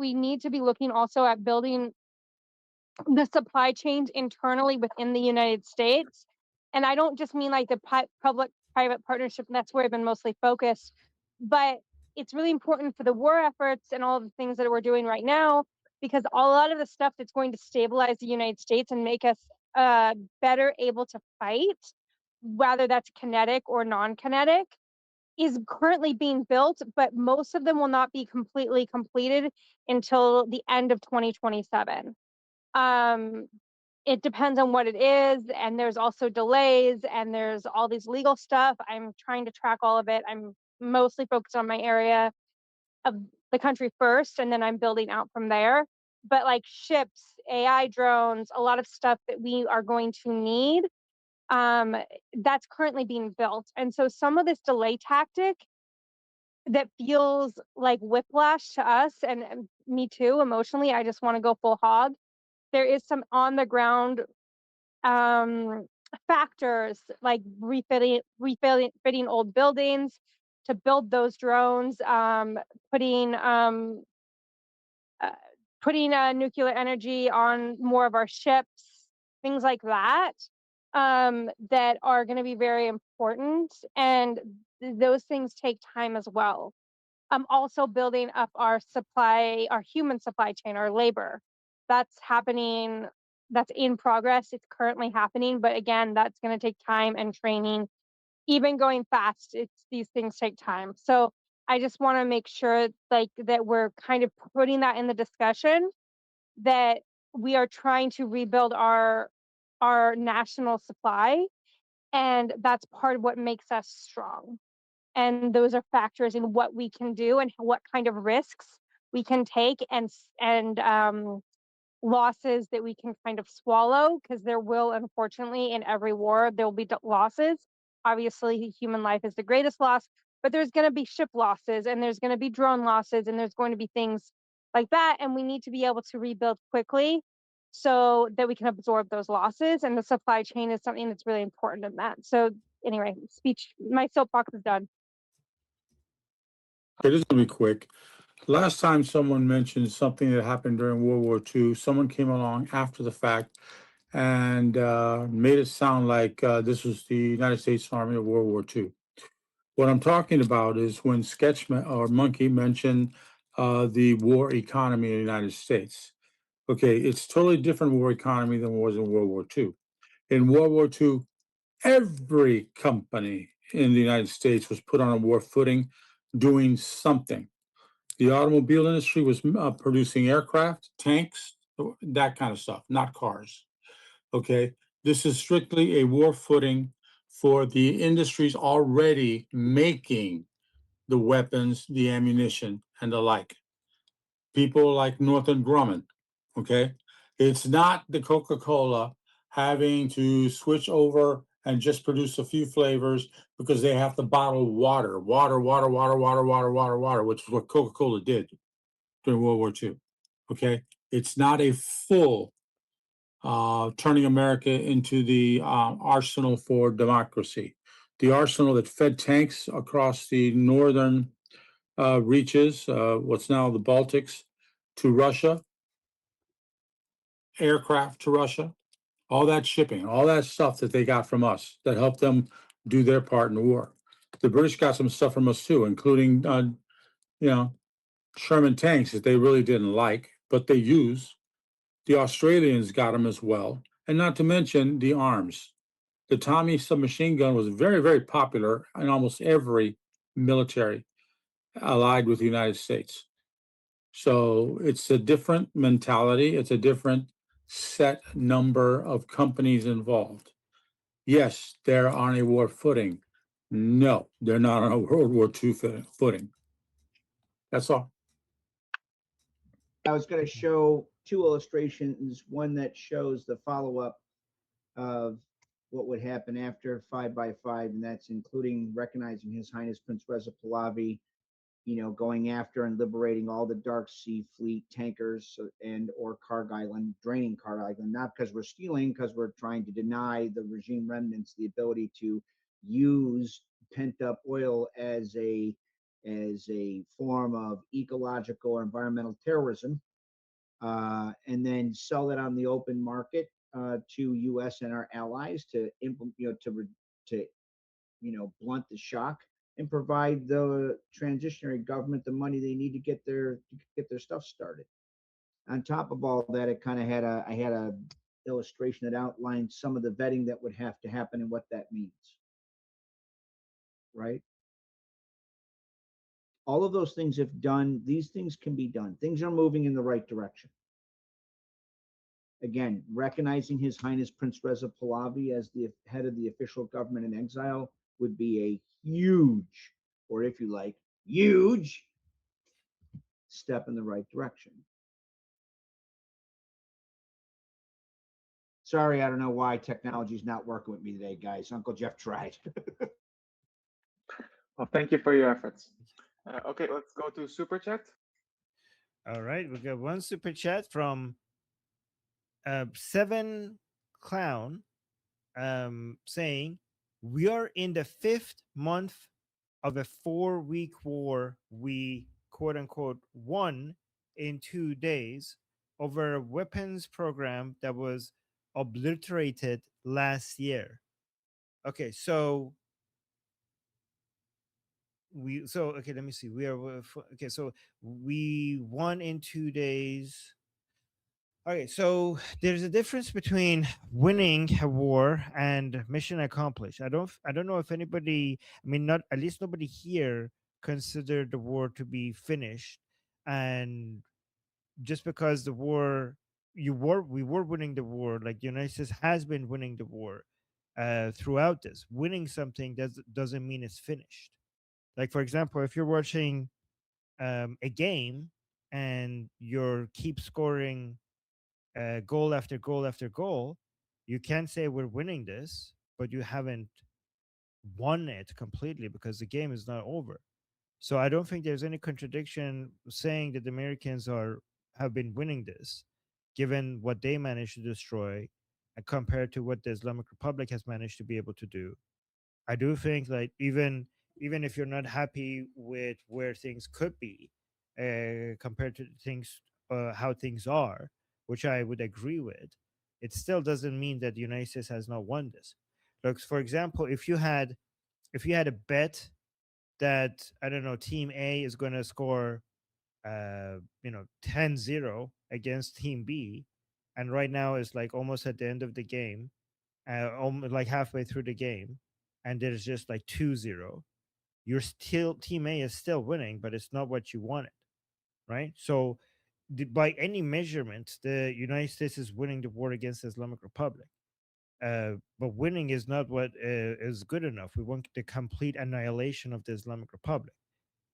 we need to be looking also at building the supply chains internally within the United States. And I don't just mean like the public private partnership, and that's where I've been mostly focused, but it's really important for the war efforts and all of the things that we're doing right now, because a lot of the stuff that's going to stabilize the United States and make us better able to fight, whether that's kinetic or non kinetic, is currently being built, but most of them will not be completely completed until the end of 2027. Um, it depends on what it is, and there's also delays, and there's all these legal stuff. I'm trying to track all of it. I'm mostly focused on my area of the country first, and then I'm building out from there. But like ships, AI drones, a lot of stuff that we are going to need, um, that's currently being built. And so some of this delay tactic that feels like whiplash to us, and me too, emotionally, I just want to go full hog. There is some on the ground um, factors like refitting old buildings to build those drones, putting um, uh, putting nuclear energy on more of our ships, things like that, that are going to be very important, and those things take time as well. Also building up our human supply chain, our labor. That's happening, that's in progress. It's currently happening, but again, that's going to take time and training. Even going fast, these things take time. So I just want to make sure like that we're kind of putting that in the discussion, that we are trying to rebuild our national supply, and that's part of what makes us strong. And those are factors in what we can do and what kind of risks we can take, and losses that we can kind of swallow, because there will, unfortunately, in every war there will be losses. Obviously human life is the greatest loss, but there's going to be ship losses, and there's going to be drone losses, and there's going to be things like that, and we need to be able to rebuild quickly so that we can absorb those losses, and the supply chain is something that's really important in that. So anyway, my soapbox is done. Okay, this is gonna be quick. Last time someone mentioned something that happened during World War II, someone came along after the fact and made it sound like this was the United States Army of World War II. What I'm talking about is when Sketchman or Monkey mentioned the war economy in the United States. Okay, it's totally different war economy than it was in World War II. In World War II, every company in the United States was put on a war footing doing something. The automobile industry was producing aircraft, tanks, that kind of stuff, not cars. Okay. This is strictly a war footing for the industries already making the weapons, the ammunition, and the like. People like Northrop Grumman. Okay. It's not the Coca Cola having to switch over and just produce a few flavors because they have to bottle water, which is what Coca Cola did during World War II. Okay, it's not a full turning America into the arsenal for democracy. The arsenal that fed tanks across the northern reaches, what's now the Baltics, to Russia, aircraft to Russia, all that shipping, all that stuff that they got from us that helped them do their part in the war. The British got some stuff from us too, including, you know, Sherman tanks that they really didn't like, but they used. The Australians got them as well, and not to mention the arms. The Tommy submachine gun was very, very popular in almost every military allied with the United States. So it's a different mentality. It's a different set number of companies involved. Yes, they're on a war footing. No, they're not on a World War II footing. That's all. I was going to show two illustrations, one that shows the follow-up of what would happen after 5x5, and that's including recognizing His Highness Prince Reza Pahlavi, going after and liberating all the Dark Sea Fleet tankers and or Carg Island, draining Carg Island, not because we're stealing, because we're trying to deny the regime remnants the ability to use pent up oil as a as a form of ecological or environmental terrorism, and then sell it on the open market to U.S. and our allies to implement, to blunt the shock and provide the transitionary government the money they need to get their stuff started. On top of all that, it kind of had I had a illustration that outlined some of the vetting that would have to happen and what that means. Right? All of those things, if done, these things can be done. Things are moving in the right direction. Again, recognizing His Highness Prince Reza Pahlavi as the head of the official government in exile would be a huge, or if you like, huge step in the right direction. Sorry, I don't know why technology's not working with me today, guys. Uncle Jeff tried. Well, thank you for your efforts. Okay, let's go to super chat. All right, we got one super chat from Seven Clown, saying, "We are in the 5th month of a 4-week war we quote unquote won in 2 days over a weapons program that was obliterated last year." Okay, so okay, let me see. Okay, so we won in 2 days. Okay, so there's a difference between winning a war and mission accomplished. I don't know if anybody, I mean, not at least nobody here considered the war to be finished. And just because the war we were winning the war, like the United States has been winning the war throughout this. Winning something doesn't mean it's finished. Like, for example, if you're watching a game and you're keep scoring goal after goal after goal, you can't say we're winning this, but you haven't won it completely because the game is not over. So I don't think there's any contradiction saying that the Americans have been winning this, given what they managed to destroy, and compared to what the Islamic Republic has managed to be able to do. I do think like even if you're not happy with where things could be compared to things how things are, which I would agree with, it still doesn't mean that the United States has not won this. Look, for example, if you had a bet that, I don't know, Team A is going to score 10-0 against Team B, and right now it's like almost at the end of the game, almost like halfway through the game, and there's just like 2-0, you're still, Team A is still winning, but it's not what you wanted, right? So by any measurement, the United States is winning the war against the Islamic Republic. But winning is not what is good enough. We want the complete annihilation of the Islamic Republic,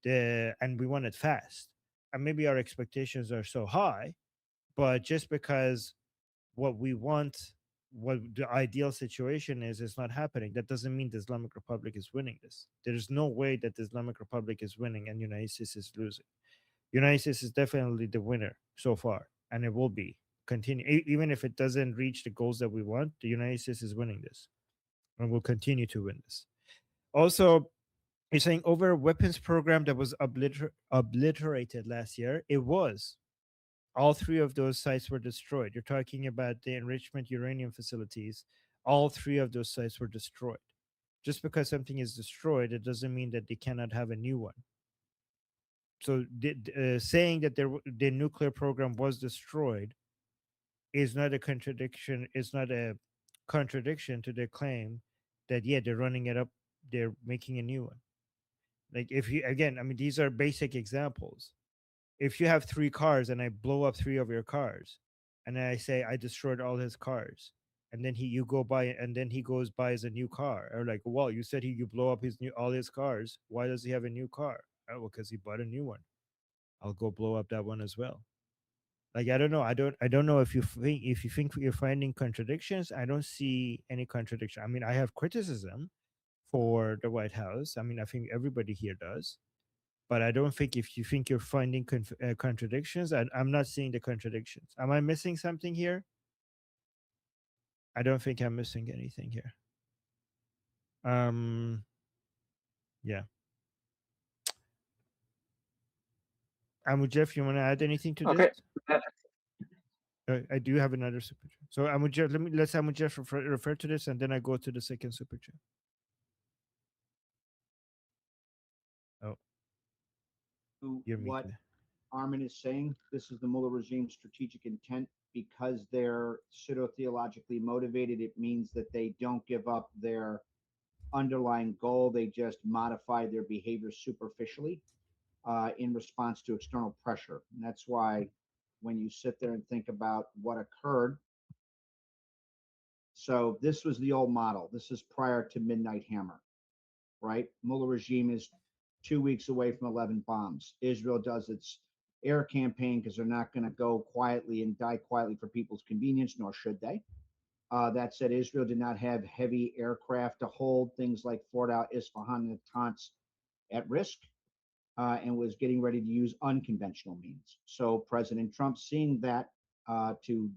and we want it fast. And maybe our expectations are so high, but just because what we want, what the ideal situation is not happening, that doesn't mean the Islamic Republic is winning this. There is no way that the Islamic Republic is winning and United States is losing. United States is definitely the winner so far, and it will be continue. Even if it doesn't reach the goals that we want, the United States is winning this and will continue to win this. Also, you're saying over a weapons program that was obliterated last year. It was. All 3 of those sites were destroyed. You're talking about the enrichment uranium facilities. All 3 of those sites were destroyed. Just because something is destroyed, it doesn't mean that they cannot have a new one. So saying that the nuclear program was destroyed is not a contradiction. It's not a contradiction to their claim that, yeah, they're running it up, they're making a new one. Like, if you, again, I mean, these are basic examples. If you have 3 cars and I blow up 3 of your cars, and then I say I destroyed all his cars, and then he goes buys a new car, or like, well, you said you blow up all his cars. Why does he have a new car? Oh, well, because he bought a new one. I'll go blow up that one as well. Like, I don't know. I don't know if you think you're finding contradictions. I don't see any contradiction. I mean, I have criticism for the White House. I mean, I think everybody here does. But I don't think, if you think you're finding contradictions, I'm not seeing the contradictions. Am I missing something here? I don't think I'm missing anything here. Yeah. Jeff, you want to add anything to Okay. this? I do have another super chat. So Jeff, let's Jeff refer to this, and then I go to the second super chat. To You're what muted. Armin is saying, this is the Mullah regime's strategic intent. Because they're pseudo-theologically motivated, it means that they don't give up their underlying goal. They just modify their behavior superficially in response to external pressure. And that's why when you sit there and think about what occurred, so this was the old model. This is prior to Midnight Hammer, right? Mullah regime is 2 weeks away from 11 bombs. Israel does its air campaign because they're not going to go quietly and die quietly for people's convenience, nor should they. That said, Israel did not have heavy aircraft to hold things like Fort Al Isfahan and Natanz at risk, and was getting ready to use unconventional means. So President Trump, seeing that to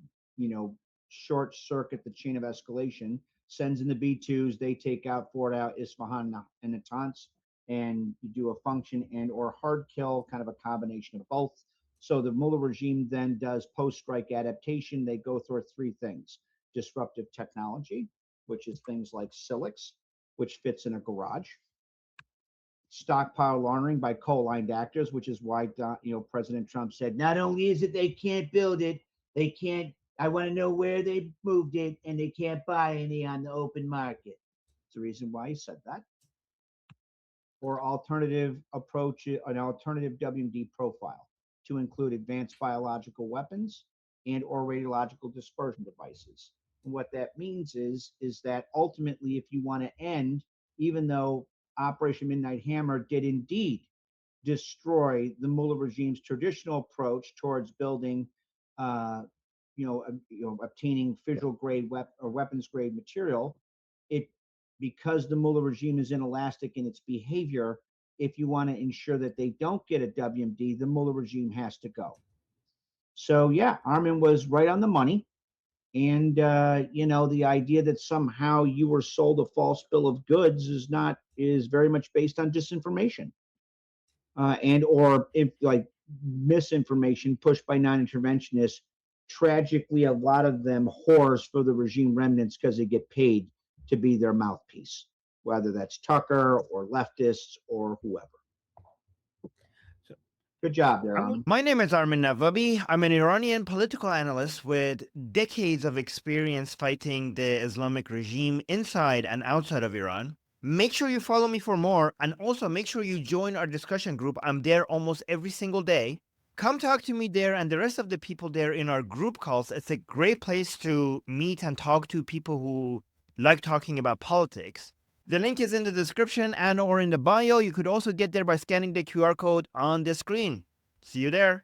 short circuit the chain of escalation, sends in the B-2s. They take out Fort Al Isfahan and Natanz, and you do a function and or hard kill, kind of a combination of both. So the Mullah regime then does post-strike adaptation. They go through three things: disruptive technology, which is things like Silix, which fits in a garage; stockpile laundering by coal-lined actors, which is why President Trump said, not only is it they can't build it, they can't. I want to know where they moved it, and they can't buy any on the open market. It's the reason why he said that. Or alternative approach, an alternative WMD profile to include advanced biological weapons and or radiological dispersion devices. And what that means is that ultimately, if you want to end, even though Operation Midnight Hammer did indeed destroy the Mullah regime's traditional approach towards building, obtaining visual grade weapons grade material, because the Mullah regime is inelastic in its behavior, if you want to ensure that they don't get a WMD, the Mullah regime has to go. So yeah, Armin was right on the money. And the idea that somehow you were sold a false bill of goods is very much based on disinformation, and or misinformation pushed by non-interventionists. Tragically, a lot of them whores for the regime remnants because they get paid to be their mouthpiece, whether that's Tucker or leftists or whoever. Good job there, Armin. My name is Armin Navabi. I'm an Iranian political analyst with decades of experience fighting the Islamic regime inside and outside of Iran. Make sure you follow me for more, and also make sure you join our discussion group. I'm there almost every single day. Come talk to me there and the rest of the people there in our group calls. It's a great place to meet and talk to people who like talking about politics. The link is in the description and or in the bio. You could also get there by scanning the QR code on the screen. See you there.